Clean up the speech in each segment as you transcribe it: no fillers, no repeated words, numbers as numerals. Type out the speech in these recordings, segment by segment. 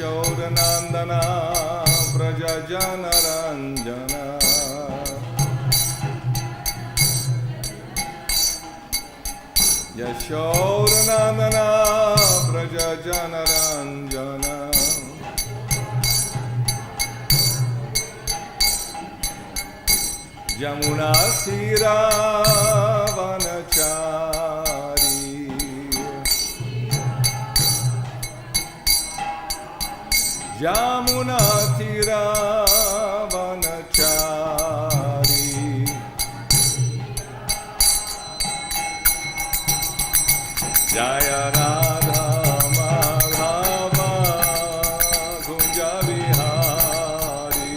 Yashodanandana Vrajajanaranjana Yashodanandana Vrajajanaranjana Yamuna Tira Vanachari Yamuna Tira Vanachari Jaya Radha Madhava Kunja Vihari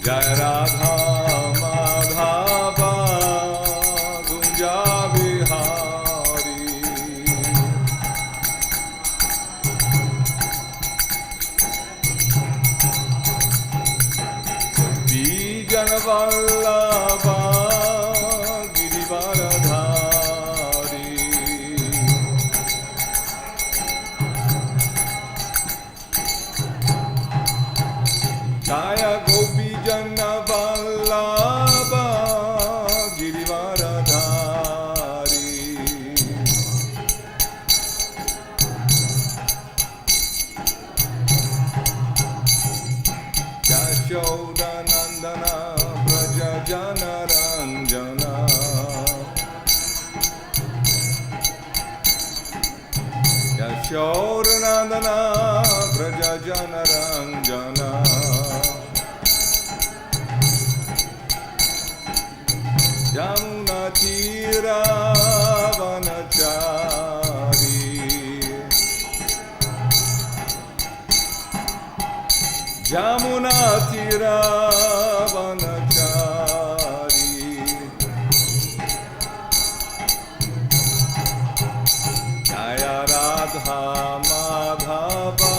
Jaya Radha Madhava Kunja Vihari Vallabha Girivaradhari Jaya Gopi Jana Vallabha Girivaradhari Yashodanandana Janaranjana Yashodanandana Vrajajanaranjana Yamuna Tira Vanachari Yamuna Tira Vanachari Jaya Radha Madhava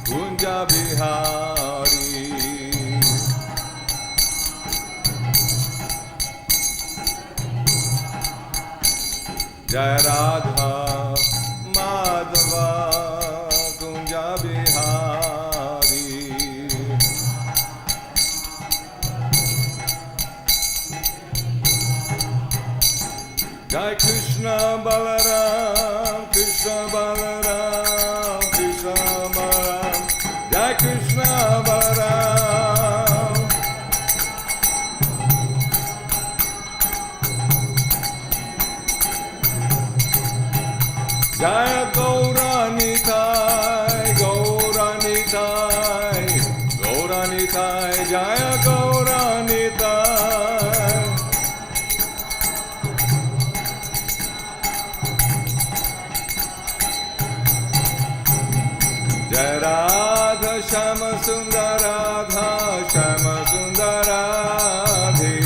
Kunja Vihari Jaya Radha Madhava Kunja Vihari Jai Krishna Balaram, Krishna Balaram, Krishna Balaram, Jai Krishna Balaram. Jaya Gauda Nitai, Gauda Nitai, Gauda Nitai, Jaya Gauda Nitai. Jai Radha Shama Sundaradha Shama Sundaradhi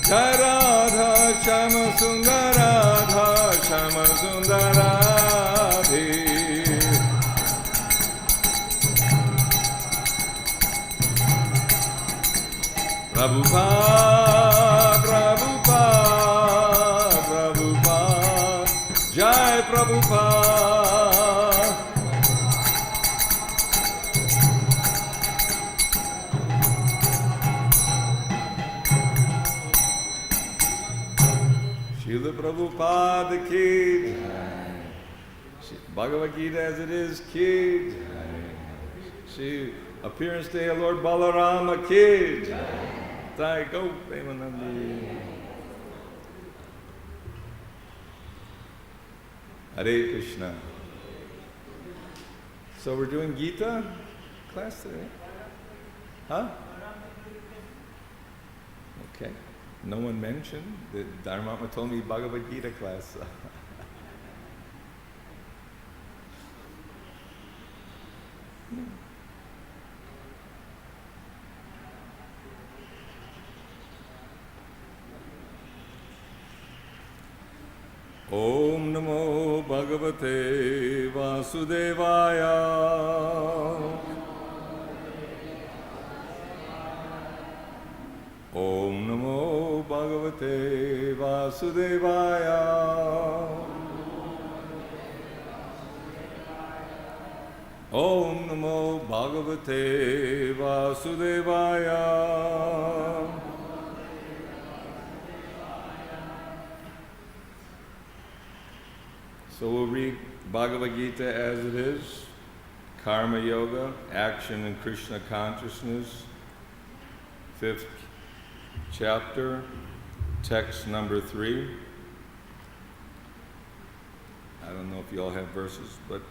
Jai Radha Shama Sundaradha Shama Sundaradhi Prabhupada Jai Prabhupada Srila Prabhupada ki Bhagavad Gita as it is ki Shri Appearance Day of Lord Balarama ki Jai Go Premanandi Hare Krishna. So we're doing Gita class today? Huh? Okay. No one mentioned that Dharma told me Bhagavad Gita class. Om Namo Bhagavate Vasudevaya Om Namo Bhagavate Vasudevaya. Om Namo Bhagavate Vasudevaya. So we'll read Bhagavad Gita as it is, Karma Yoga, Action and Krishna Consciousness, 5th chapter, text number 3. I don't know if you all have verses, but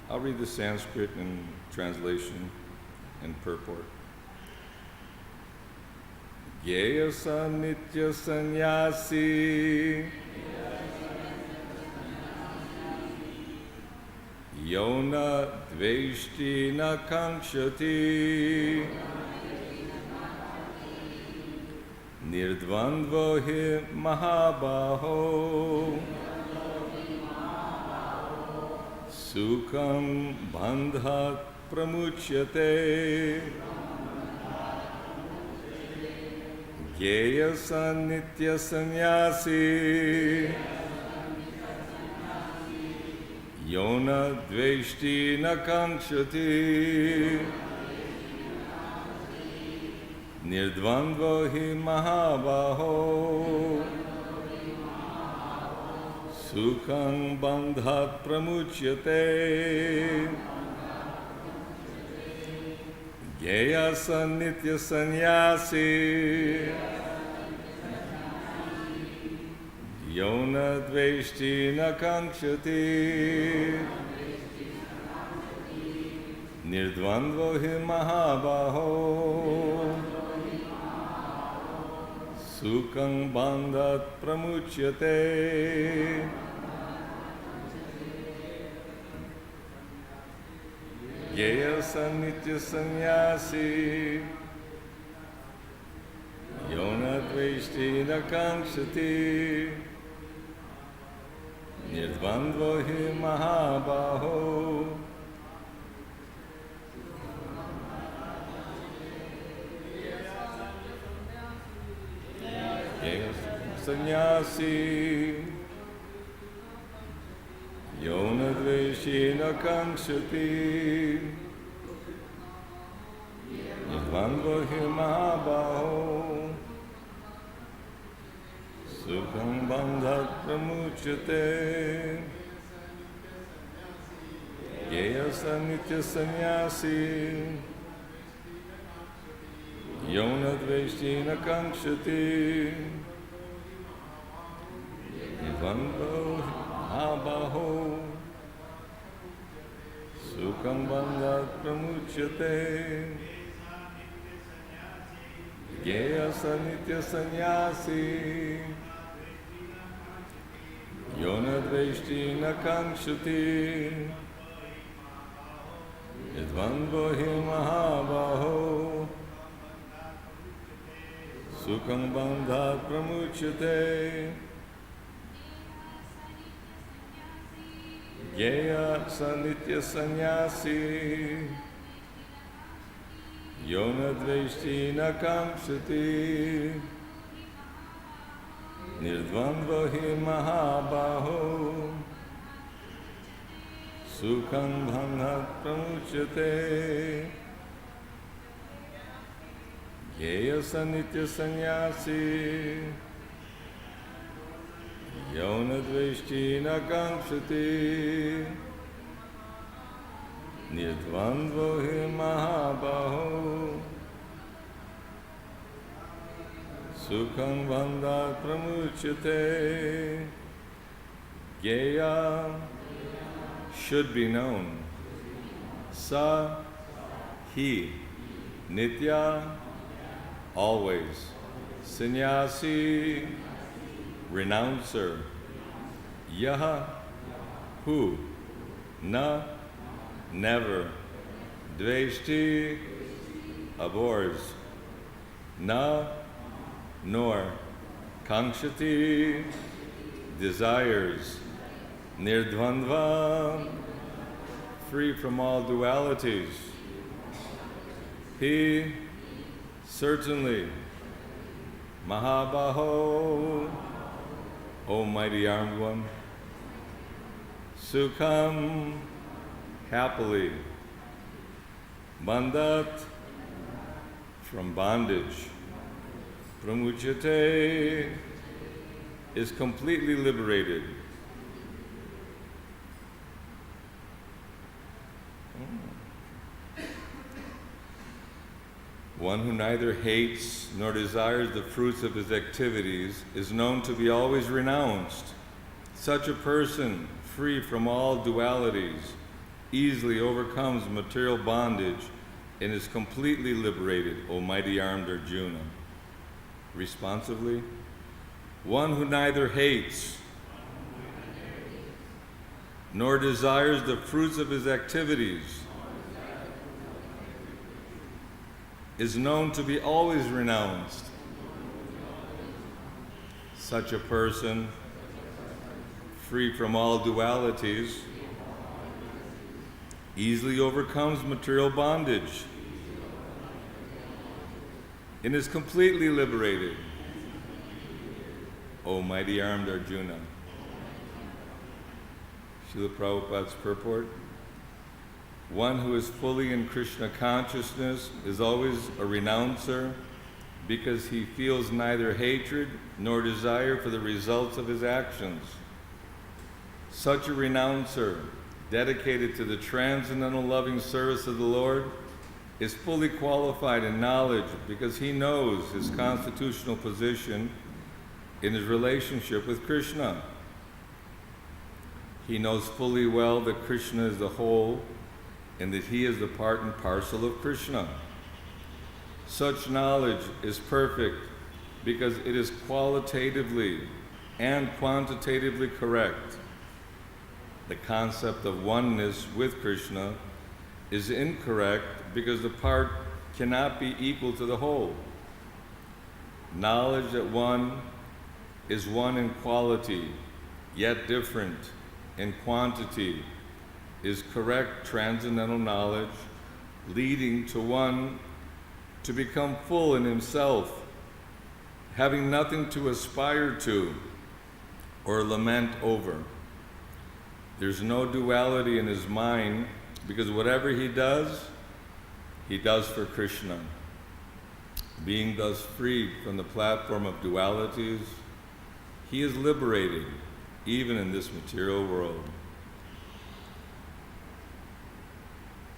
I'll read the Sanskrit and translation and purport. Gyeyasa nitya sannyasi Yona dveshti na kankshati Nirdvandvo hi mahabaho Sukham bandhat pramuchyate Gyeyasa nitya sannyasi Yona dveshti na kankshati Nirdvandvo hi mahabaho Sukham bandhat pramuchyate Gyeyasa nitya sannyasi Yona dveshti na kankshati Nirdvandvo hi mahabaho Sukham bandhat pramuchyate Gyeyasa nitya sannyasi Yona dveshti na kankshati Nirdvandvo hi mahabaho Sannyasi Yona dveshti na kankshati Nirdvandvo hi mahabaho Sukham bandhat pramuchyate Gyeyasa nitya sannyasi Yona dveshti na kankshati Nirdvandvo mahabaho Sukham bandhat pramuchyate Gyeyasa nitya sannyasi Yona dveshti na kankshati Nirdvandvo hi mahabaho Sukham bandhat pramuchyate Gyeyasa nitya sannyasi Yona dveshti na kankshati Nirdvandvo hi mahabaho Sukham bandhat pramuchyate Gyeyasa nitya sannyasi Yona dveshti na kankshati Nirdvandvo hi mahabaho Sukham bandhat pramuchyate Gyeya should be known. Sa he nitya always. Sannyasi renouncer. Yaha who. Na never. Dveshti abhors. Na nor. Kankshati desires. Nirdvandva free from all dualities. He certainly Mahabaho, O mighty armed one. Sukham, happily. Bandhat, from bondage. Pramuchyate, is completely liberated. One who neither hates nor desires the fruits of his activities is known to be always renounced. Such a person, free from all dualities, easily overcomes material bondage and is completely liberated, O mighty armed Arjuna. Responsively, one who neither hates nor desires the fruits of his activities is known to be always renounced. Such a person, free from all dualities, easily overcomes material bondage and is completely liberated, O mighty armed Arjuna. Srila Prabhupada's Purport. One who is fully in Krishna consciousness is always a renouncer because he feels neither hatred nor desire for the results of his actions. Such a renouncer, dedicated to the transcendental loving service of the Lord, is fully qualified in knowledge because he knows his constitutional position in his relationship with Krishna. He knows fully well that Krishna is the whole and that he is the part and parcel of Krishna. Such knowledge is perfect because it is qualitatively and quantitatively correct. The concept of oneness with Krishna is incorrect because the part cannot be equal to the whole. Knowledge that one is one in quality, yet different in quantity, is correct transcendental knowledge, leading to one to become full in himself, having nothing to aspire to or lament over. There's no duality in his mind because whatever he does for Krishna. Being thus freed from the platform of dualities, he is liberated even in this material world.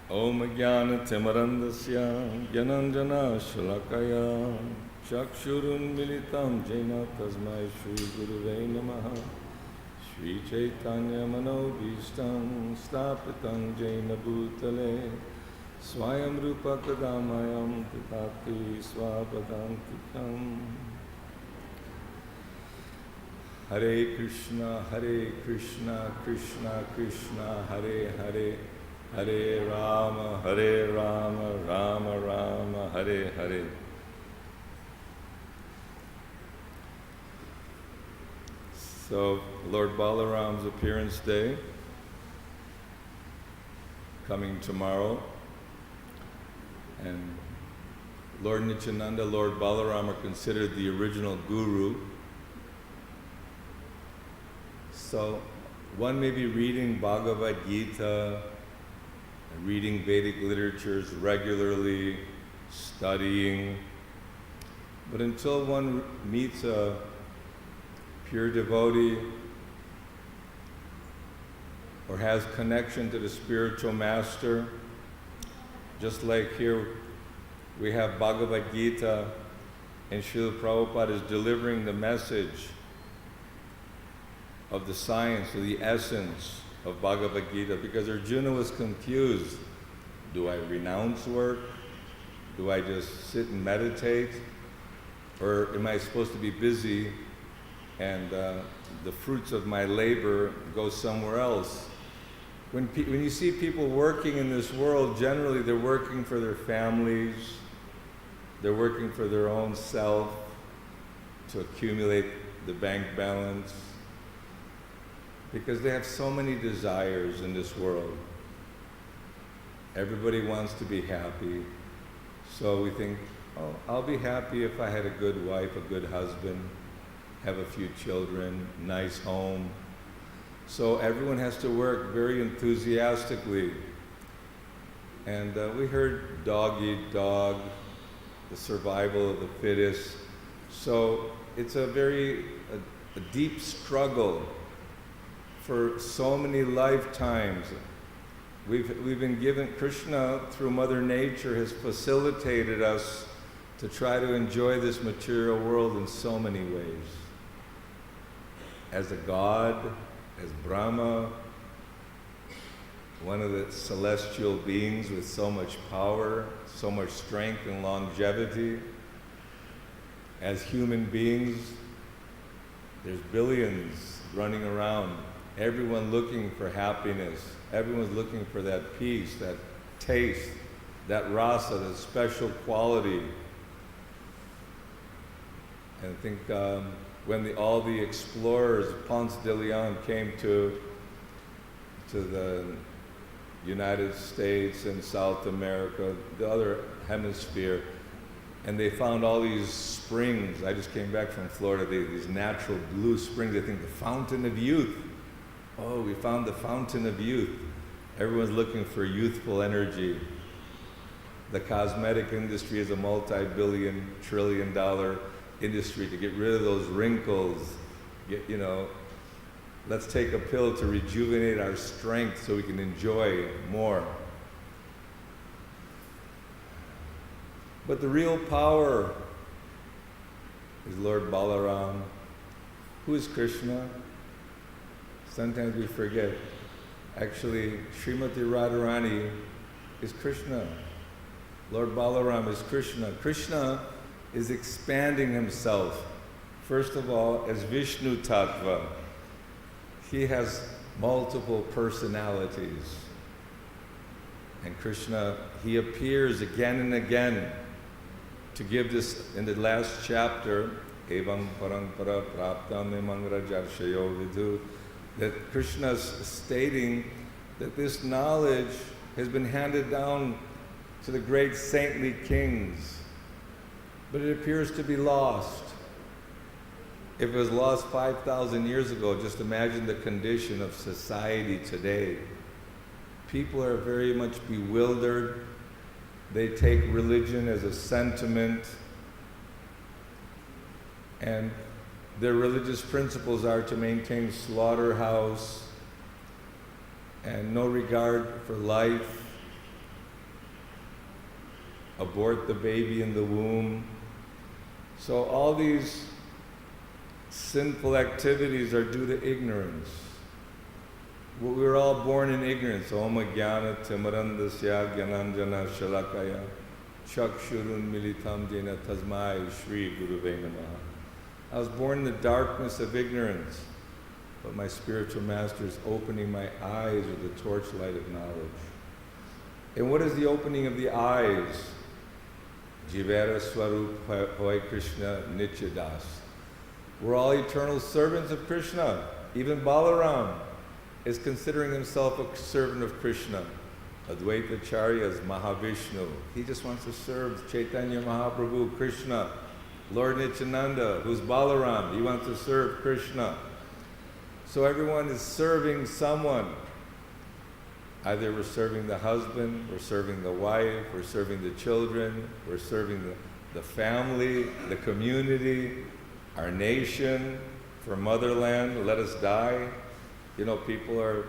Om Jnana Timarandasya Gyananjana Shalakaya Chakshurun Militam Jena Tasmai Shri Gurave Namaha Shri Chaitanya Manobhishtam Stapitam Jena Bhutale Swayam Rupa Kadamayam Tatati Swapadantikam. Hare Krishna, Krishna Krishna, Hare Hare, Hare Rama, Rama Rama, Hare Hare. So, Lord Balaram's appearance day, coming tomorrow, and Lord Nityananda, Lord Balaram are considered the original guru. So one may be reading Bhagavad Gita, reading Vedic literatures regularly, studying, but until one meets a pure devotee or has connection to the spiritual master, just like here we have Bhagavad Gita and Srila Prabhupada is delivering the message of the science, of the essence of Bhagavad Gita, because Arjuna was confused. Do I renounce work? Do I just sit and meditate? Or am I supposed to be busy and the fruits of my labor go somewhere else? When you see people working in this world, generally they're working for their families, they're working for their own self, to accumulate the bank balance, because they have so many desires in this world. Everybody wants to be happy, so we think oh, I'll be happy if I had a good wife, a good husband, have a few children, nice home. So everyone has to work very enthusiastically. And we heard dog eat dog, the survival of the fittest. So it's a deep struggle for so many lifetimes. We've been given, Kṛṣṇa through Mother Nature has facilitated us to try to enjoy this material world in so many ways. As a god, as Brahma, one of the celestial beings with so much power, so much strength and longevity. As human beings, there's billions running around, everyone looking for happiness, everyone's looking for that peace, that taste, that rasa, that special quality. And I think when all the explorers, Ponce de Leon, came to the United States and South America, the other hemisphere, and they found all these springs. I just came back from Florida, these natural blue springs. I think the fountain of youth. Oh, we found the fountain of youth. Everyone's looking for youthful energy. The cosmetic industry is a multi-billion, trillion-dollar industry to get rid of those wrinkles. Let's take a pill to rejuvenate our strength so we can enjoy more. But the real power is Lord Balarama. Who is Kṛṣṇa? Sometimes we forget. Actually, Srimati Radharani is Kṛṣṇa. Lord Balarama is Kṛṣṇa. Kṛṣṇa is expanding himself, first of all, as Vishnu-tattva. He has multiple personalities. And Kṛṣṇa, he appears again and again to give this, in the last chapter, Evam parampara praptam imangrajarshayo vidhu, that Kṛṣṇa's stating that this knowledge has been handed down to the great saintly kings, but it appears to be lost. If it was lost 5,000 years ago, just imagine the condition of society today. People are very much bewildered. They take religion as a sentiment, and their religious principles are to maintain slaughterhouse and no regard for life, abort the baby in the womb. So all these sinful activities are due to ignorance. We were all born in ignorance. Oma jnana timarandasya jnananjana shalakaya chakshurun militam jena tasmai shri guruve namaha. I was born in the darkness of ignorance, but my spiritual master is opening my eyes with the torchlight of knowledge. And what is the opening of the eyes? Jivara swarup hoy Kṛṣṇa nityadas. We're all eternal servants of Kṛṣṇa. Even Balarama is considering himself a servant of Kṛṣṇa. Advaita Acharya is Mahavishnu. He just wants to serve Chaitanya Mahaprabhu, Kṛṣṇa. Lord Nityananda, who's Balarama, he wants to serve Kṛṣṇa. So everyone is serving someone. Either we're serving the husband, we're serving the wife, we're serving the children, we're serving the family, the community, our nation, for motherland, let us die. People are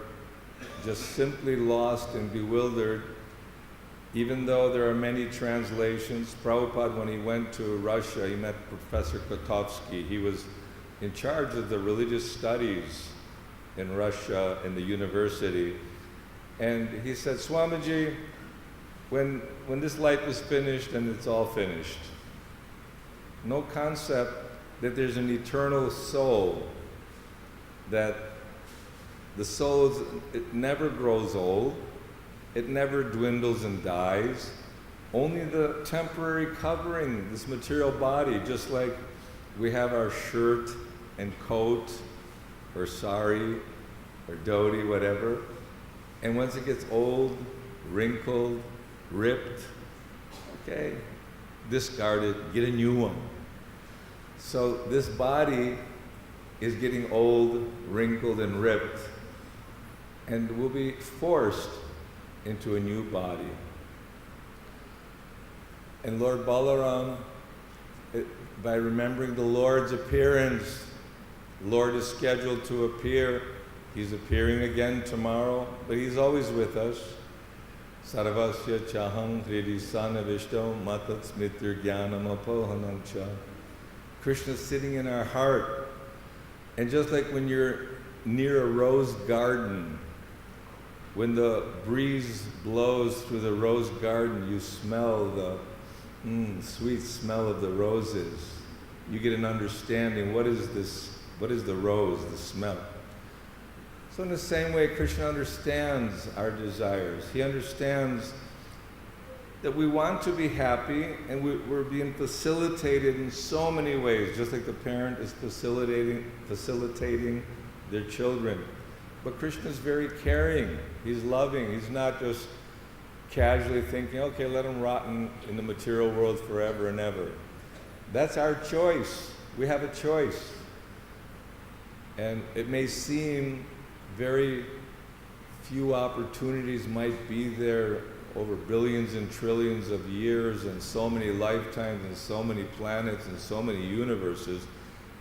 just simply lost and bewildered, even though there are many translations. Prabhupada, when he went to Russia, he met Professor Kotovsky. He was in charge of the religious studies in Russia, in the university. And he said, Swamiji, when this life is finished, and it's all finished, no concept that there's an eternal soul, that the soul, it never grows old, it never dwindles and dies, only the temporary covering, this material body, just like we have our shirt and coat, or sari, or dhoti, whatever, and once it gets old, wrinkled, ripped, okay, discard it, get a new one. So this body is getting old, wrinkled, and ripped, and will be forced into a new body. And Lord Balaram, by remembering the Lord's appearance, Lord is scheduled to appear. He's appearing again tomorrow, but He's always with us. Sarvasya chaham hridisana vishto matat smitir jnanam apohanam cha. Krishna's sitting in our heart. And just like when you're near a rose garden, when the breeze blows through the rose garden, you smell the sweet smell of the roses. You get an understanding, what is this? What is the rose, the smell? So in the same way, Krishna understands our desires. He understands that we want to be happy, and we're being facilitated in so many ways, just like the parent is facilitating their children. But Krishna is very caring. He's loving. He's not just casually thinking, okay, let them rot in the material world forever and ever. That's our choice. We have a choice. And it may seem very few opportunities might be there over billions and trillions of years and so many lifetimes and so many planets and so many universes.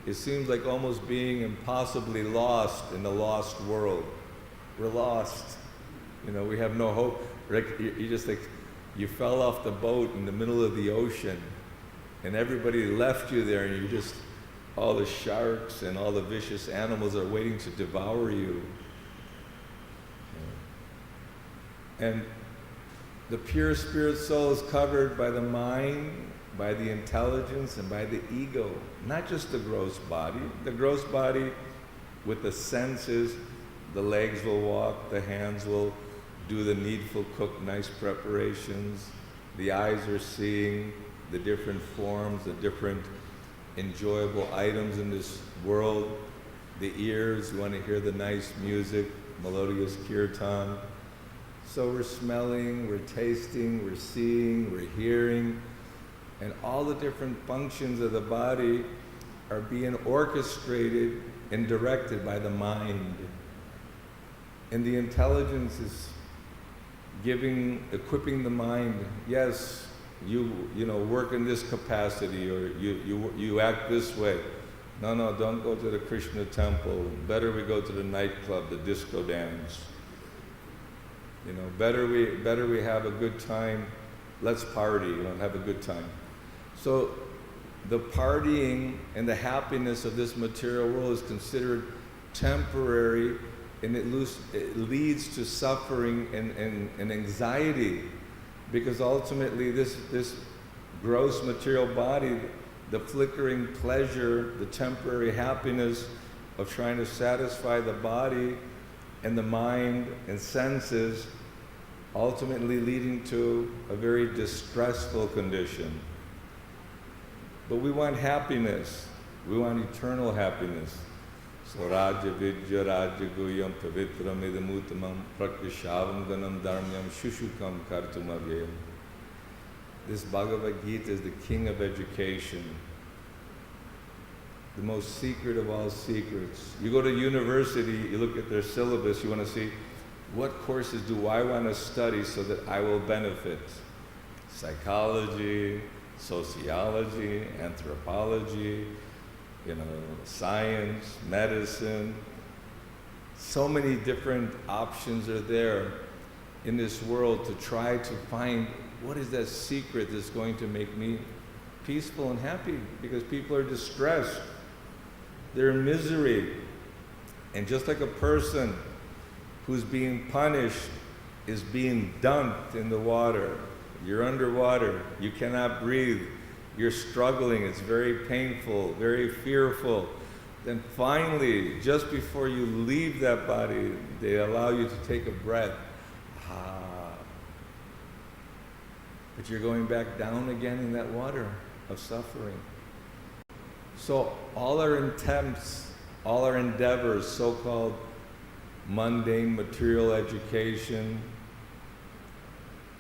It seems like almost being impossibly lost in the lost world. We're lost. You know, we have no hope. You just like, you fell off the boat in the middle of the ocean and everybody left you there, and you just, all the sharks and all the vicious animals are waiting to devour you. And the pure spirit soul is covered by the mind, by the intelligence, and by the ego. Not just the gross body. The gross body with the senses, the legs will walk, the hands will do the needful, cook nice preparations. The eyes are seeing the different forms, the different enjoyable items in this world. The ears want to hear the nice music, melodious kirtan. So we're smelling, we're tasting, we're seeing, we're hearing, and all the different functions of the body are being orchestrated and directed by the mind. And the intelligence is equipping the mind. Yes, you work in this capacity, or you act this way. No, don't go to the Krishna temple. Better we go to the nightclub, the disco dance. Better we have a good time. Let's party, have a good time. So the partying and the happiness of this material world is considered temporary, and it leads to suffering and anxiety, because ultimately this gross material body, the flickering pleasure, the temporary happiness of trying to satisfy the body and the mind and senses, ultimately leading to a very distressful condition. But we want happiness. We want eternal happiness. So Raja Vidya Raja Guyam Pavitram Idamuttamam Prakrishavam Ganam Dharmyam Shushukam Kartumavyam. This Bhagavad Gita is the king of education, the most secret of all secrets. You go to university, you look at their syllabus, you want to see, what courses do I want to study so that I will benefit? Psychology, sociology, anthropology, science, medicine. So many different options are there in this world to try to find what is that secret that's going to make me peaceful and happy, because people are distressed. They're in misery. And just like a person who's being punished is being dunked in the water, you're underwater, you cannot breathe, you're struggling, it's very painful, very fearful. Then finally, just before you leave that body, they allow you to take a breath. But you're going back down again in that water of suffering. So all our attempts, all our endeavors, so-called mundane material education,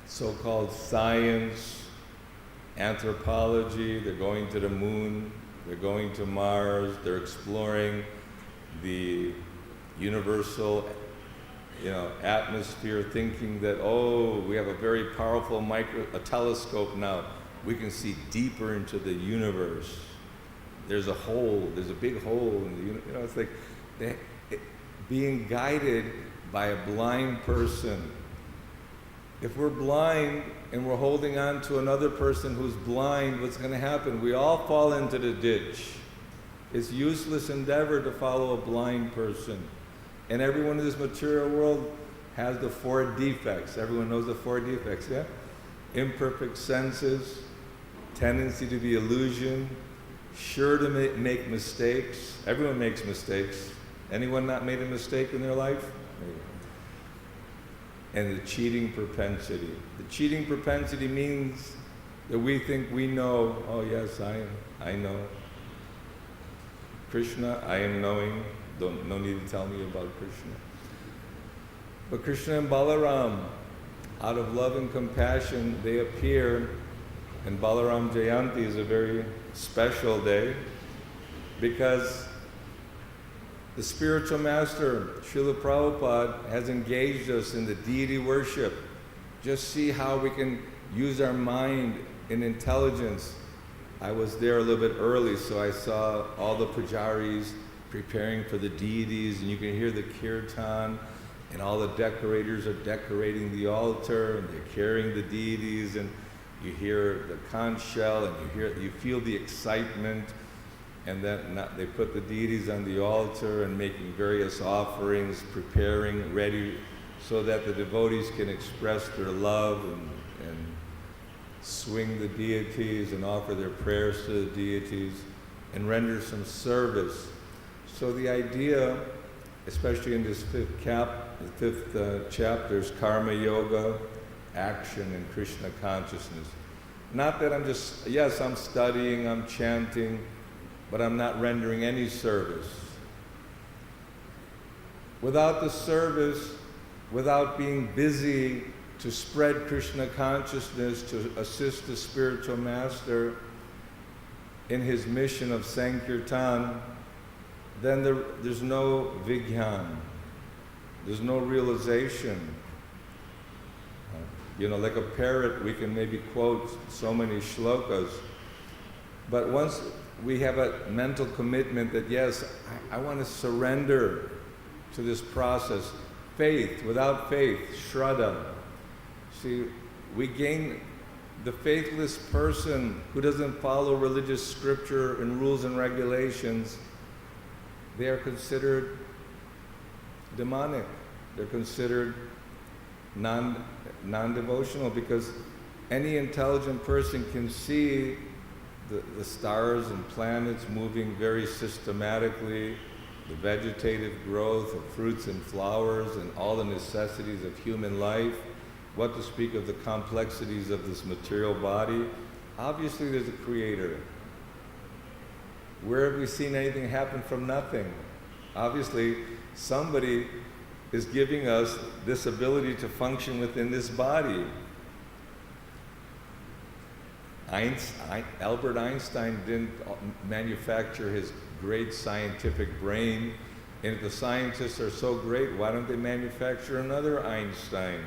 so-called science, anthropology, they're going to the moon, they're going to Mars, they're exploring the universal atmosphere, thinking that, oh, we have a very powerful a telescope now. We can see deeper into the universe. There's a big hole in the universe. It's like being guided by a blind person. If we're blind and we're holding on to another person who's blind, what's going to happen? We all fall into the ditch. It's useless endeavor to follow a blind person. And everyone in this material world has the 4 defects. Everyone knows the 4 defects, yeah? Imperfect senses, tendency to be illusion, sure to make mistakes. Everyone makes mistakes. Anyone not made a mistake in their life? Maybe. And the cheating propensity. The cheating propensity means that we think we know, oh yes, I know. Krishna, I am knowing. No need to tell me about Krishna. But Krishna and Balarama, out of love and compassion, they appear, and Balaram Jayanti is a very special day because the spiritual master, Srila Prabhupada, has engaged us in the deity worship. Just see how we can use our mind and intelligence. I was there a little bit early, so I saw all the pujaris preparing for the deities, and you can hear the kirtan, and all the decorators are decorating the altar, and they're carrying the deities, and you hear the conch shell, and you feel the excitement, and then they put the deities on the altar and making various offerings, preparing, ready, so that the devotees can express their love and swing the deities and offer their prayers to the deities and render some service. So the idea, especially in this fifth chapter, is karma yoga, action, and Krishna consciousness. Not that I'm studying, I'm chanting, but I'm not rendering any service. Without the service, without being busy to spread Krishna consciousness, to assist the spiritual master in his mission of Sankirtan, then there's no vigyan, there's no realization. Like a parrot, we can maybe quote so many shlokas, but once we have a mental commitment that, yes, I want to surrender to this process, faith, without faith, shraddha. See, we gain the faithless person who doesn't follow religious scripture and rules and regulations. They are considered demonic. They're considered non-devotional, because any intelligent person can see the stars and planets moving very systematically, the vegetative growth of fruits and flowers and all the necessities of human life, what to speak of the complexities of this material body. Obviously there's a creator. Where have we seen anything happen from nothing? Obviously somebody is giving us this ability to function within this body. Albert Einstein didn't manufacture his great scientific brain, and if the scientists are so great, why don't they manufacture another Einstein?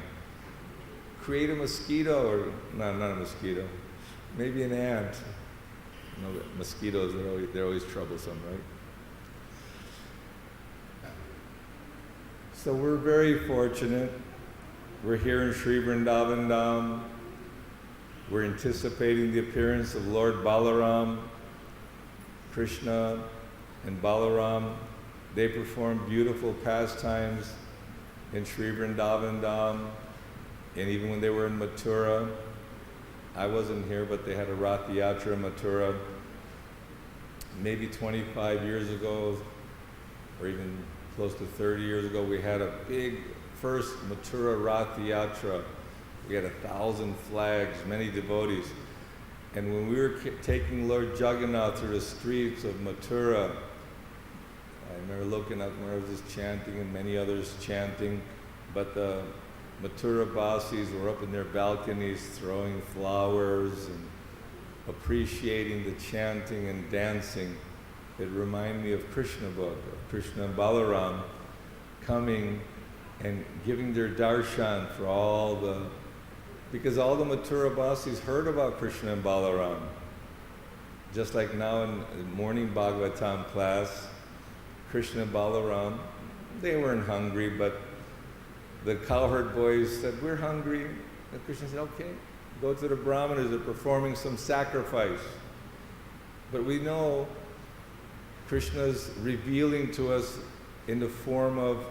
Create a mosquito, or no, not a mosquito, maybe an ant. Mosquitoes, they're always troublesome, right? So we're very fortunate. We're here in Sri Vrindavan Dham. We're anticipating the appearance of Lord Balaram, Krishna and Balaram. They perform beautiful pastimes in Sri Vrindavan Dham, and even when they were in Mathura. I wasn't here, but they had a Rath Yatra in Mathura. Maybe 25 years ago, or even close to 30 years ago, we had a big first Mathura Rath Yatra. We had 1,000 flags, many devotees. And when we were taking Lord Jagannath through the streets of Mathura, I remember looking up where I was just chanting and many others chanting, but the Mathura Vasis were up in their balconies throwing flowers and appreciating the chanting and dancing, it reminded me of Krishna and Balarama coming and giving their darshan for because all the Mathura Vasis heard about Krishna and Balarama. Just like now in the morning Bhagavatam class, Krishna and Balarama, they weren't hungry, but the cowherd boys said, we're hungry. And Krishna said, okay, go to the Brahmanas, they're performing some sacrifice. But we know Krishna's revealing to us in the form of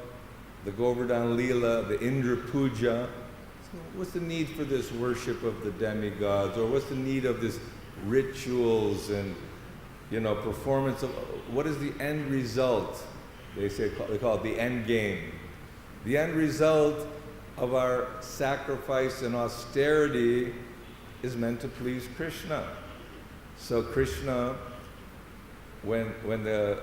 the Govardhan Leela, the Indra Puja. So what's the need for this worship of the demigods? Or what's the need of this rituals and, performance of, what is the end result? They call it the end game. The end result of our sacrifice and austerity is meant to please Krishna. So Krishna, when the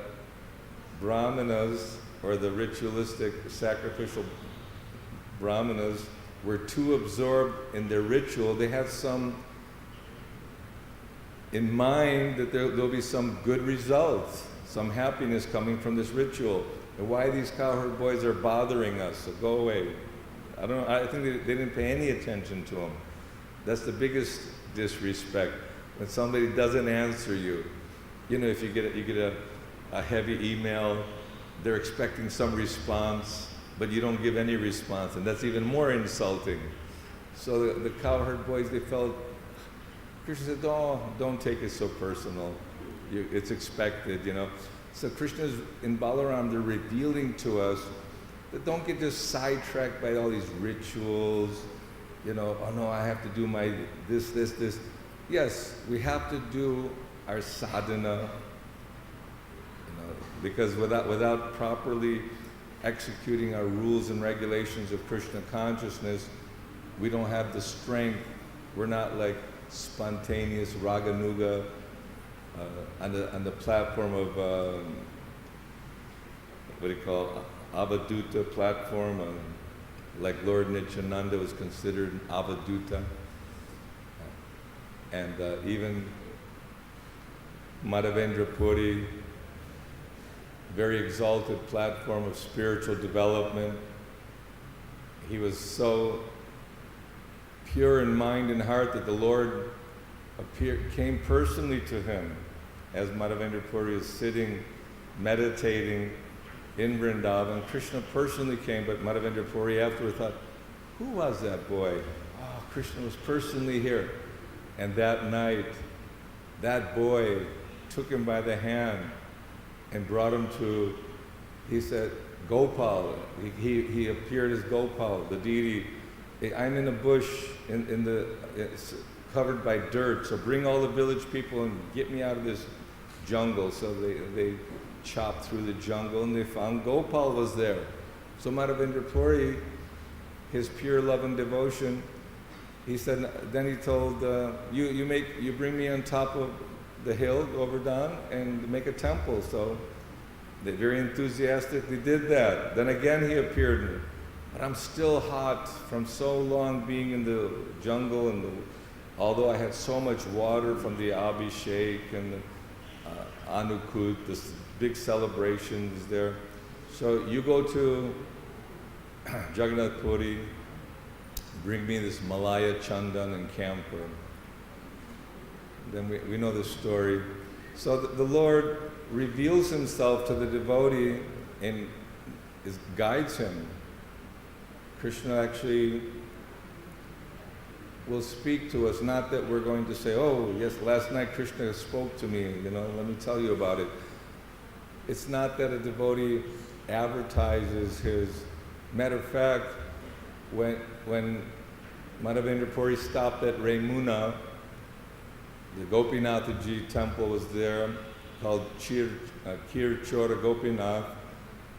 Brahmanas, or the ritualistic sacrificial Brahmanas, were too absorbed in their ritual, they had some in mind that there'll be some good results, some happiness coming from this ritual. And why these cowherd boys are bothering us, so go away. I think they didn't pay any attention to them. That's the biggest disrespect. When somebody doesn't answer you, if you get a heavy email, they're expecting some response, but you don't give any response, and that's even more insulting. So the cowherd boys, they felt, Krishna said, oh, don't take it so personal. It's expected, So Krishna's, in Balaram, they're revealing to us that don't get just sidetracked by all these rituals, oh no, I have to do my this. Yes, we have to do our sadhana, because without properly executing our rules and regulations of Krishna consciousness, we don't have the strength. We're not like spontaneous Raganuga on the platform of Avadhuta platform, like Lord Nityananda was considered an Avadhuta, and even Madhavendra Puri, very exalted platform of spiritual development. He was so pure in mind and heart that the Lord came personally to him as Madhavendra Puri is sitting, meditating in Vrindavan. Krishna personally came, but Madhavendra Puri afterward thought, who was that boy? Oh, Krishna was personally here. And that night, that boy took him by the hand and brought him to, he said, Gopal. He appeared as Gopal, the deity. I'm in a bush, it's covered by dirt, so bring all the village people and get me out of this jungle. So they chopped through the jungle and they found Gopal was there. So Madhavendra Puri, his pure love and devotion, he said, then he told, you bring me on top of the hill, Govardhan, and make a temple. So they very enthusiastically did that. Then again he appeared, but I'm still hot from so long being in the jungle, and although I had so much water from the Abhishek and the Anukut, this big celebrations there. So you go to Jagannath Puri, bring me this Malaya Chandan and camphor. Then we know the story. So the Lord reveals himself to the devotee and guides him. Krishna actually will speak to us, not that we're going to say, oh, yes, last night Krishna spoke to me, let me tell you about it. It's not that a devotee advertises his. Matter of fact, when Madhavendra Puri stopped at Remuna, the Gopinathji temple was there, called Kir Chora Gopinath,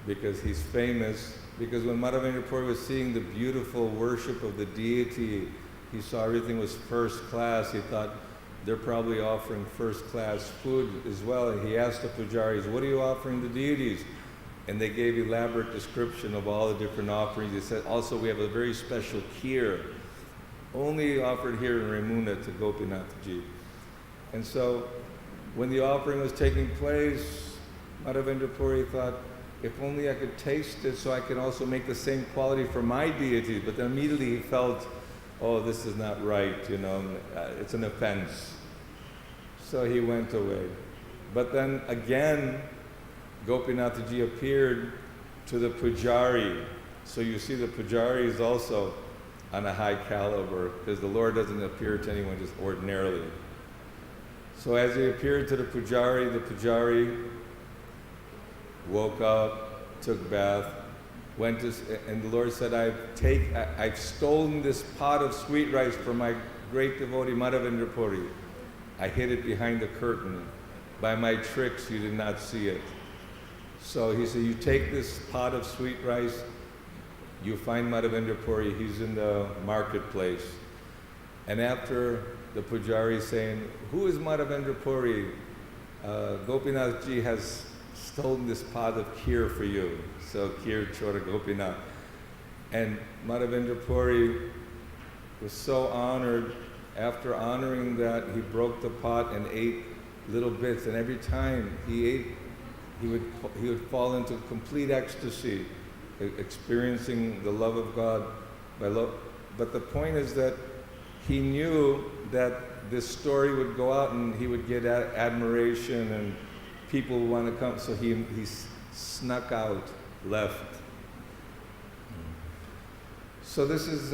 because he's famous. Because when Madhavendra Puri was seeing the beautiful worship of the deity, he saw everything was first class. He thought they're probably offering first class food as well. And he asked the pujaris, what are you offering the deities? And they gave elaborate description of all the different offerings. They said, also we have a very special kheer, only offered here in Remuna to Gopinathji. And so when the offering was taking place, Madhavendra Puri thought, if only I could taste it so I can also make the same quality for my deity. But then immediately he felt, oh, this is not right, it's an offense. So he went away. But then again, Gopinathji appeared to the pujari. So you see the pujari is also on a high caliber, because the Lord doesn't appear to anyone just ordinarily. So as he appeared to the pujari woke up, took bath, went to, and the Lord said, I've stolen this pot of sweet rice from my great devotee Madhavendra Puri. I hid it behind the curtain. By my tricks, you did not see it. So he said, you take this pot of sweet rice, you find Madhavendra Puri, he's in the marketplace. And after the pujari saying, who is Madhavendra Puri? Gopinathji has stolen this pot of kheer for you. So kheer chora Gopinath. And Madhavendra Puri was so honored. After honoring that, he broke the pot and ate little bits. And every time he ate, he would fall into complete ecstasy, experiencing the love of God by love. But the point is that he knew that this story would go out and he would get admiration and people would want to come. So he snuck out, left. So this is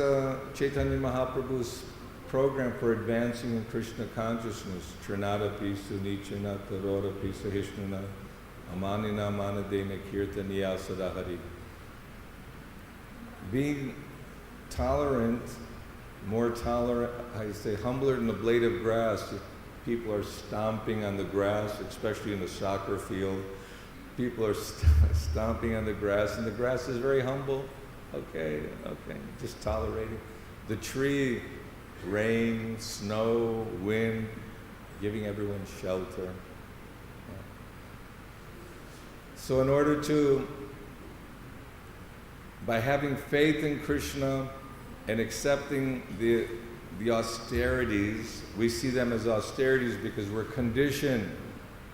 Chaitanya Mahaprabhu's program for advancing in Krishna consciousness. Trinadapi Sunichana Tarodapi Sahishnana Amanina Manadena Kirtaniya Sadahari. Being tolerant, more tolerant, humbler than the blade of grass. If people are stomping on the grass, especially in the soccer field. People are stomping on the grass, and the grass is very humble. Okay, just tolerate it. The tree, rain, snow, wind, giving everyone shelter. So in order to, by having faith in Krishna and accepting the austerities, we see them as austerities because we're conditioned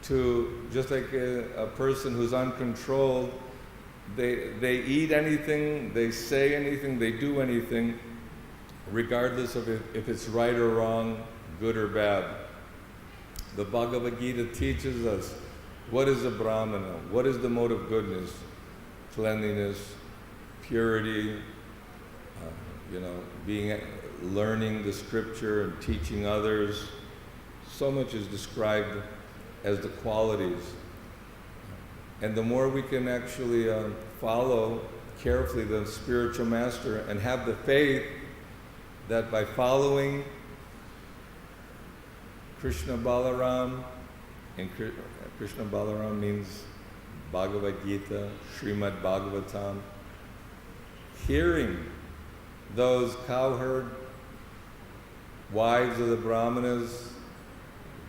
to, just like a person who's uncontrolled, they eat anything, they say anything, they do anything, regardless of if it's right or wrong, good or bad. The Bhagavad Gita teaches us what is a Brahmana, what is the mode of goodness, cleanliness, purity, learning the scripture and teaching others. So much is described as the qualities. And the more we can actually follow carefully the spiritual master and have the faith that by following Krishna Balarama, and Krishna Balarama means Bhagavad Gita, Srimad Bhagavatam, hearing those cowherd wives of the Brahmanas,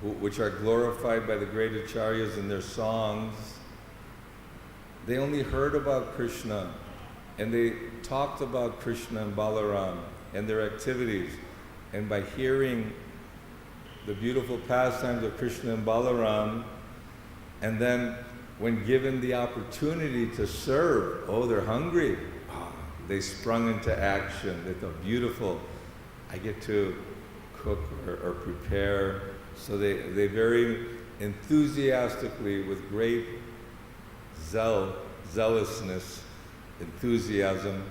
which are glorified by the great acharyas in their songs, they only heard about Krishna and they talked about Krishna and Balarama and their activities. And by hearing the beautiful pastimes of Krishna and Balarama, and then when given the opportunity to serve, they're hungry. They sprung into action. They thought, beautiful, I get to cook or prepare. So they very enthusiastically, with great zealousness, enthusiasm,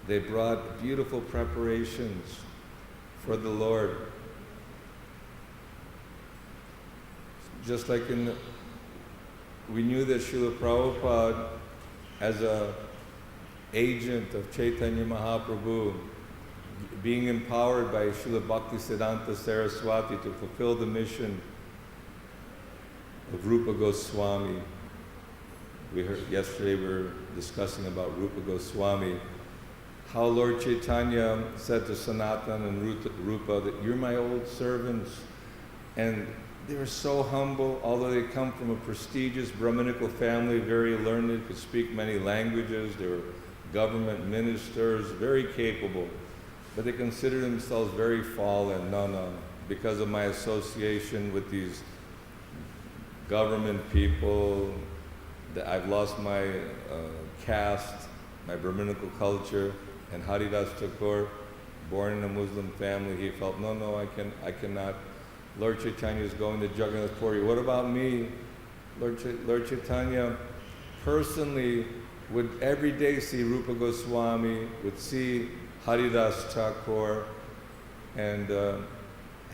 they brought beautiful preparations for the Lord. Just like we knew that Srila Prabhupada, as a agent of Chaitanya Mahaprabhu, being empowered by Srila Bhaktisiddhanta Saraswati to fulfill the mission of Rupa Goswami. Yesterday we were discussing about Rupa Goswami, how Lord Chaitanya said to Sanatana and Rupa that you're my old servants. And they were so humble, although they come from a prestigious Brahminical family, very learned, could speak many languages, they were government ministers, very capable, but they considered themselves very fallen. No, because of my association with these government people, that I've lost my caste, my Brahminical culture, and Haridas Thakur, born in a Muslim family, he felt, no, I cannot. Lord Chaitanya is going to Jagannath Puri. What about me? Lord Chaitanya personally would every day see Rupa Goswami, would see Haridas Thakur, and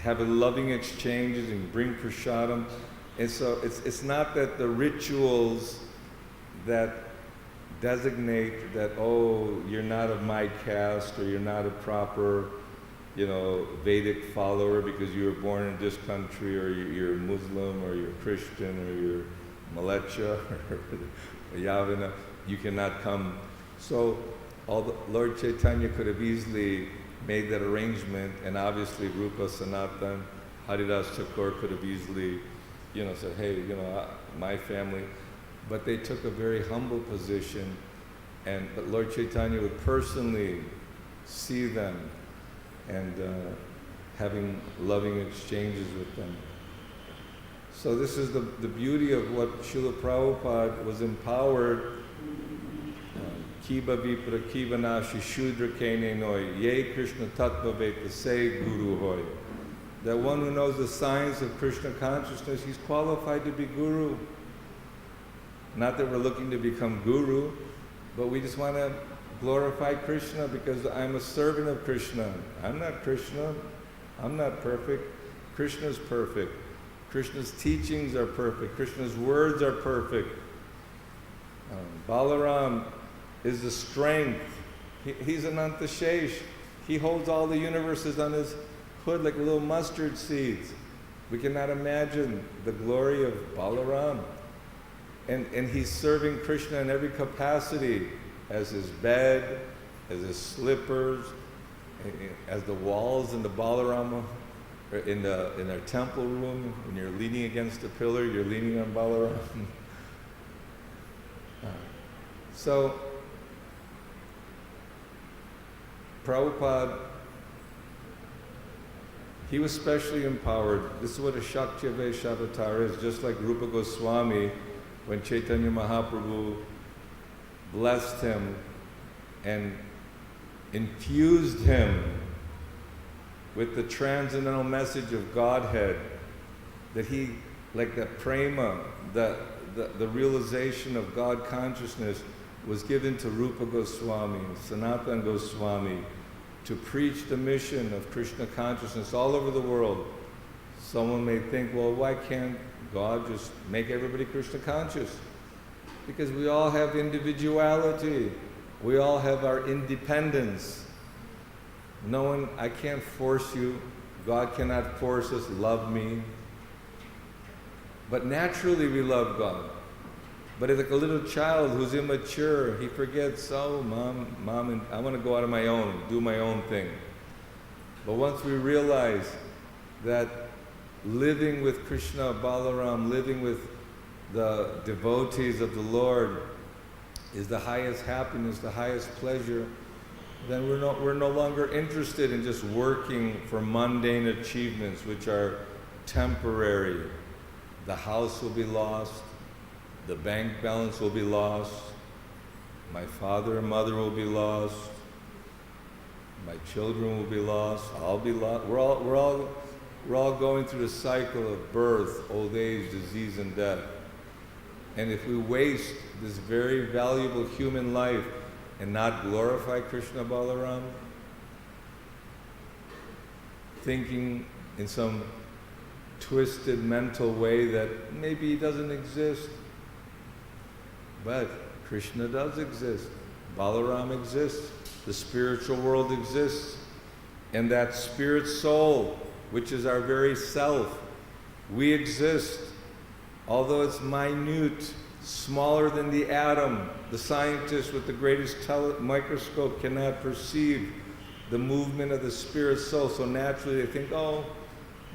have a loving exchanges and bring prasadam. And so it's not that the rituals that designate that, oh, you're not of my caste, or you're not a proper, Vedic follower because you were born in this country, or you're Muslim, or you're Christian, or you're Malecha, or Yavana, you cannot come. So Lord Chaitanya could have easily made that arrangement, and obviously Rupa Sanatan, Haridas Thakur could have easily, said, hey, my family. But they took a very humble position, but Lord Chaitanya would personally see them and having loving exchanges with them. So this is the beauty of what Srila Prabhupada was empowered. Kiba vipra kiba nashi shudra kene noi, ye Krishna tattva veta say guru hoy. That one who knows the science of Krishna consciousness, he's qualified to be guru. Not that we're looking to become guru, but we just want to glorify Krishna because I'm a servant of Krishna. I'm not Krishna. I'm not perfect. Krishna's perfect. Krishna's teachings are perfect. Krishna's words are perfect. Balaram is the strength. He's an Antashesh. He holds all the universes on his hood like little mustard seeds. We cannot imagine the glory of Balaram. And he's serving Krishna in every capacity, as his bed, as his slippers, as the walls in the Balarama, in their temple room. When you're leaning against a pillar, you're leaning on Balaram. So, Prabhupada, he was specially empowered. This is what a Shakti-avesh avatar is, just like Rupa Goswami, when Chaitanya Mahaprabhu blessed him and infused him with the transcendental message of Godhead, that he, like that prema, the realization of God consciousness was given to Rupa Goswami, Sanatana Goswami, to preach the mission of Krishna consciousness all over the world. Someone may think, well, why can't God just make everybody Krishna conscious? Because we all have individuality. We all have our independence. I can't force you. God cannot force us, love me. But naturally we love God. But it's like a little child who's immature, he forgets, oh, mom, I want to go out on my own, do my own thing. But once we realize that living with Krishna, Balaram, living with the devotees of the Lord is the highest happiness, the highest pleasure, then we're no longer interested in just working for mundane achievements which are temporary. The house will be lost, the bank balance will be lost, my father and mother will be lost, my children will be lost, I'll be lost. We're all going through the cycle of birth, old age, disease, and death. And if we waste this very valuable human life and not glorify Krishna Balaram, thinking in some twisted mental way that maybe he doesn't exist, but Krishna does exist, Balaram exists, the spiritual world exists, and that spirit soul, which is our very self, we exist. Although it's minute, smaller than the atom, the scientists with the greatest microscope cannot perceive the movement of the spirit soul, so naturally they think, oh,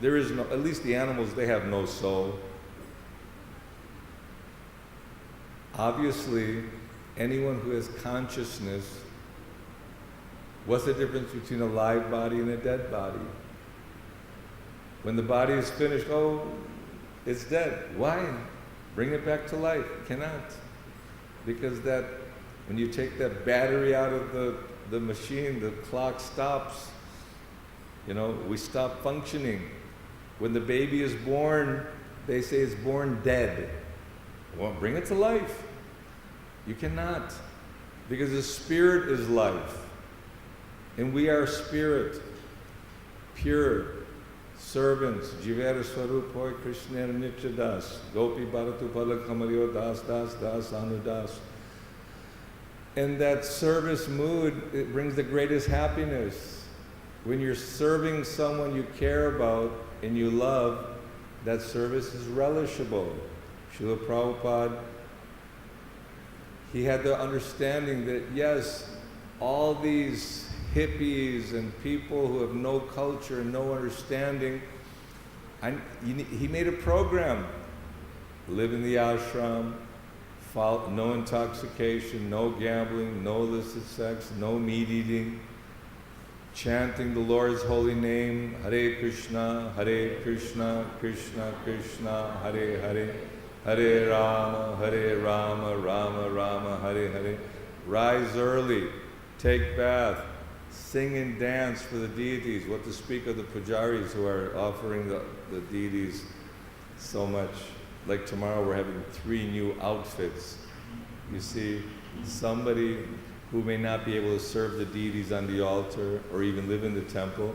there is no, at least the animals, they have no soul. Obviously, anyone who has consciousness, what's the difference between a live body and a dead body? When the body is finished, oh, it's dead. Why? Bring it back to life. Cannot. Because that, when you take that battery out of the machine, the clock stops. We stop functioning. When the baby is born, they say it's born dead. Well, bring it to life. You cannot. Because the spirit is life. And we are spirit. Pure. Servants. Jivera Swarupoi Krishna and Das. Gopi Bharatu Palakamario Das Das Das Anudas. And that service mood, it brings the greatest happiness. When you're serving someone you care about and you love, that service is relishable. Srila Prabhupada, he had the understanding that yes, all these hippies and people who have no culture and no understanding, he made a program. Live in the ashram, no intoxication, no gambling, no illicit sex, no meat eating, chanting the Lord's holy name, Hare Krishna, Krishna Krishna, Hare Hare, Hare Rama, Rama Rama, Hare Hare. Rise early, take bath, sing and dance for the deities. What to speak of the pujaris who are offering the deities so much. Like tomorrow we're having 3 new outfits. You see, somebody who may not be able to serve the deities on the altar or even live in the temple,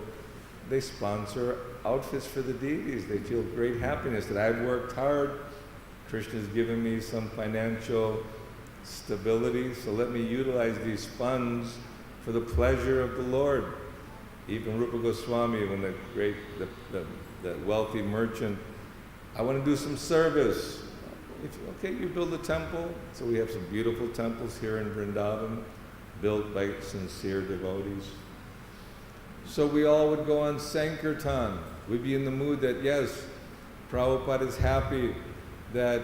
they sponsor outfits for the deities. They feel great happiness that I've worked hard. Krishna's given me some financial stability, so let me utilize these funds for the pleasure of the Lord. Even Rupa Goswami, when the wealthy merchant, I want to do some service. Okay, you build a temple. So we have some beautiful temples here in Vrindavan, built by sincere devotees. So we all would go on Sankirtan. We'd be in the mood that, yes, Prabhupada is happy that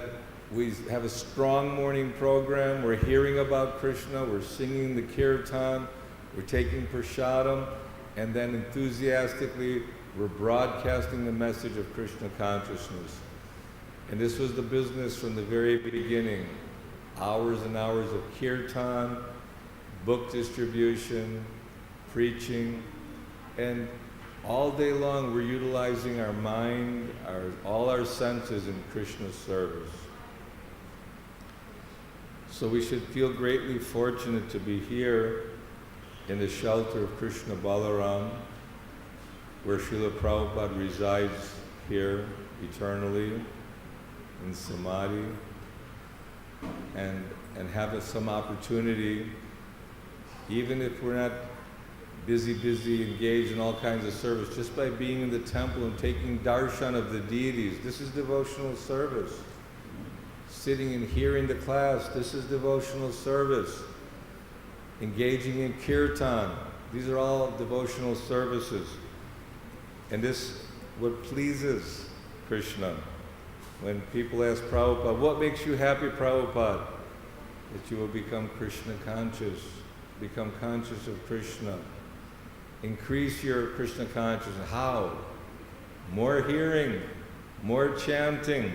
we have a strong morning program. We're hearing about Kṛṣṇa. We're singing the kirtan. We're taking prasadam. And then enthusiastically, we're broadcasting the message of Krishna consciousness. And this was the business from the very beginning. Hours and hours of kirtan, book distribution, preaching, and all day long we're utilizing our mind, all our senses in Krishna's service. So we should feel greatly fortunate to be here in the shelter of Krishna and Balarama, where Srila Prabhupada resides here eternally in Samadhi, and have some opportunity, even if we're not busy, engaged in all kinds of service, just by being in the temple and taking darshan of the deities. This is devotional service. Sitting and hearing the class, this is devotional service. Engaging in kirtan, these are all devotional services. And this, what pleases Krishna. When people ask Prabhupada, what makes you happy, Prabhupada? That you will become Krishna conscious, become conscious of Krishna. Increase your Krishna consciousness. How? More hearing, more chanting.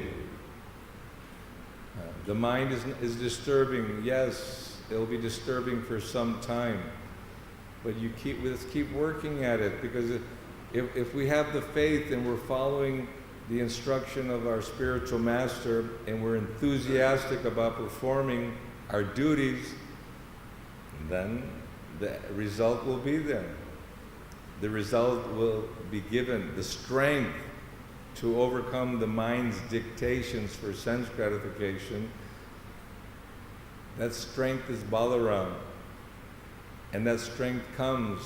The mind is disturbing. Yes, it'll be disturbing for some time. But let's keep working at it, because if we have the faith and we're following the instruction of our spiritual master and we're enthusiastic about performing our duties, then the result will be there. The result will be given. The strength to overcome the mind's dictations for sense gratification, that strength is Balarama. And that strength comes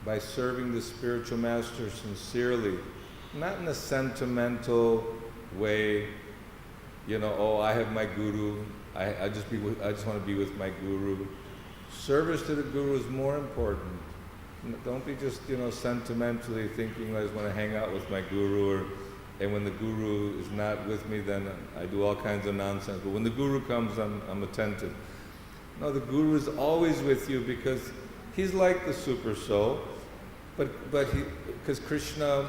by serving the spiritual master sincerely, not in a sentimental way, I have my guru, I just want to be with my guru. Service to the guru is more important. Don't be just, sentimentally thinking I just want to hang out with my guru, and when the guru is not with me, then I do all kinds of nonsense. But when the guru comes, I'm attentive. No, the guru is always with you because he's like the super soul, but because Krishna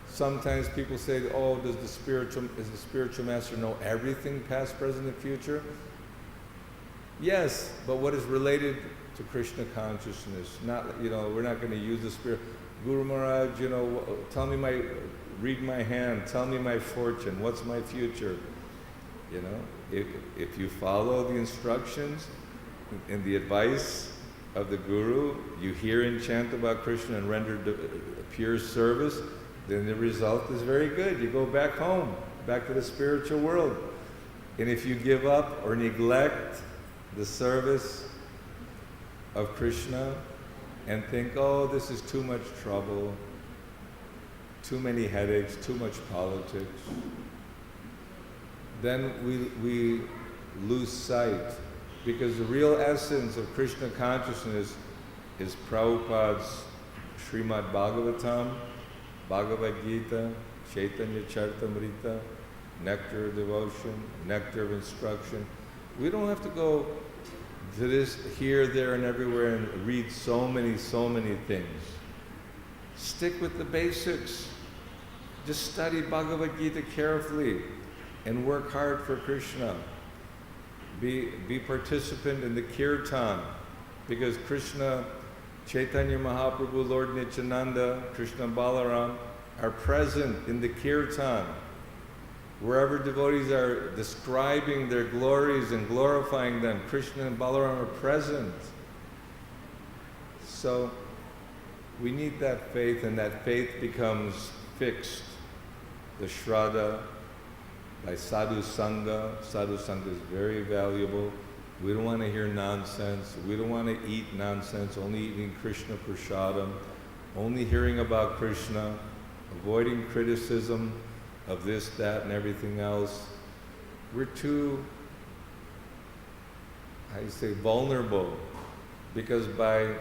Sometimes people say, oh, does the spiritual master know everything, past, present, and future? Yes, but what is related to Krishna consciousness? Not, we're not going to use the spirit. Guru Maharaj, tell me read my hand, tell me my fortune, what's my future? If you follow the instructions and the advice of the Guru, you hear and chant about Krishna and render pure service, then the result is very good. You go back home, back to the spiritual world. And if you give up or neglect the service of Krishna and think, oh, this is too much trouble, too many headaches, too much politics, then we lose sight. Because the real essence of Krishna consciousness is Prabhupada's Srimad Bhagavatam, Bhagavad Gita, Chaitanya Charitamrita, nectar of devotion, nectar of instruction. We don't have to go to this here, there, and everywhere and read so many things. Stick with the basics. Just study Bhagavad Gita carefully and work hard for Krishna. Be participant in the kirtan, because Krishna, Chaitanya Mahaprabhu, Lord Nityananda, Krishna and Balarama are present in the kirtan. Wherever devotees are describing their glories and glorifying them, Krishna and Balarama are present. So we need that faith, and that faith becomes fixed. The Shraddha, by sadhu sangha. Sadhu sangha is very valuable. We don't want to hear nonsense. We don't want to eat nonsense, only eating Krishna prasadam, only hearing about Krishna, avoiding criticism of this, that, and everything else. We're too, vulnerable, because by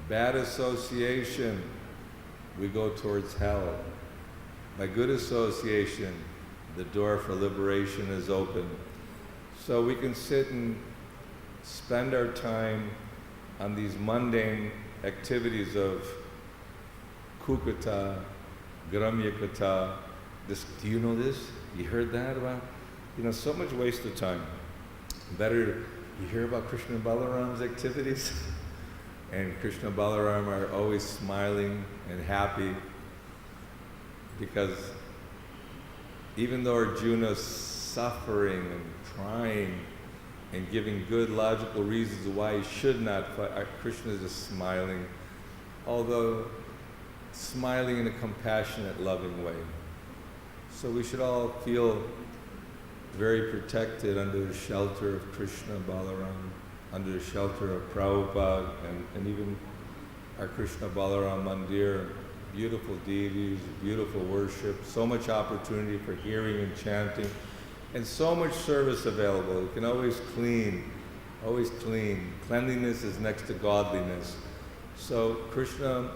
bad association, we go towards hell. By good association, the door for liberation is open. So we can sit and spend our time on these mundane activities of kukata, gramyakata. Do you know this? You heard that about? So much waste of time. Better, you hear about Krishna and Balarama's activities? And Krishna and Balarama are always smiling and happy, because even though Arjuna is suffering and trying and giving good logical reasons why he should not fight, Krishna is just smiling, although smiling in a compassionate, loving way. So we should all feel very protected under the shelter of Krishna and Balarama, under the shelter of Prabhupada, and even our Krishna Balarama Mandir. Beautiful deities, beautiful worship, so much opportunity for hearing and chanting, and so much service available. You can always clean, always clean. Cleanliness is next to godliness. So Krishna,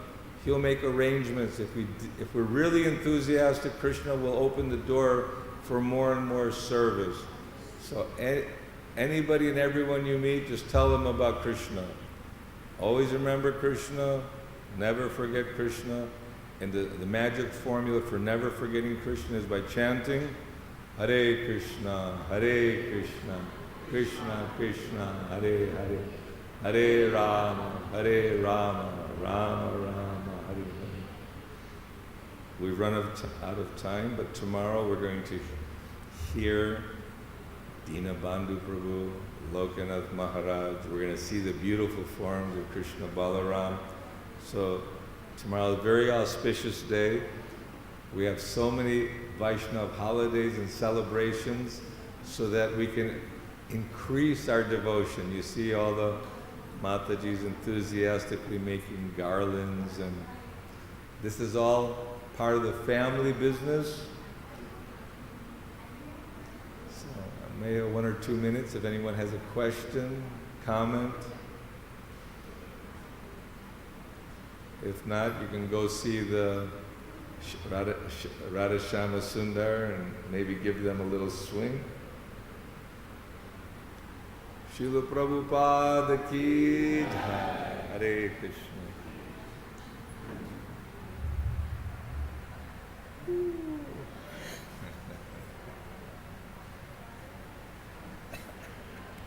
he'll make arrangements. If we're really enthusiastic, Krishna will open the door for more and more service. So anybody and everyone you meet, just tell them about Krishna. Always remember Krishna, never forget Krishna. And the magic formula for never forgetting Krishna is by chanting Hare Krishna, Krishna Krishna, Hare Hare, Hare Rama, Rama Rama, Hare Hare. We've run out of time, but tomorrow we're going to hear Dinabandhu Prabhu, Lokanath Maharaj. We're going to see the beautiful forms of Krishna Balarama. So tomorrow is a very auspicious day. We have so many Vaishnava holidays and celebrations so that we can increase our devotion. You see all the Matajis enthusiastically making garlands, and this is all part of the family business. So I may have 1 or 2 minutes if anyone has a question, comment. If not, you can go see the Radha Shama Sundar and maybe give them a little swing. Srila Prabhupada ki jai. Hare Krishna.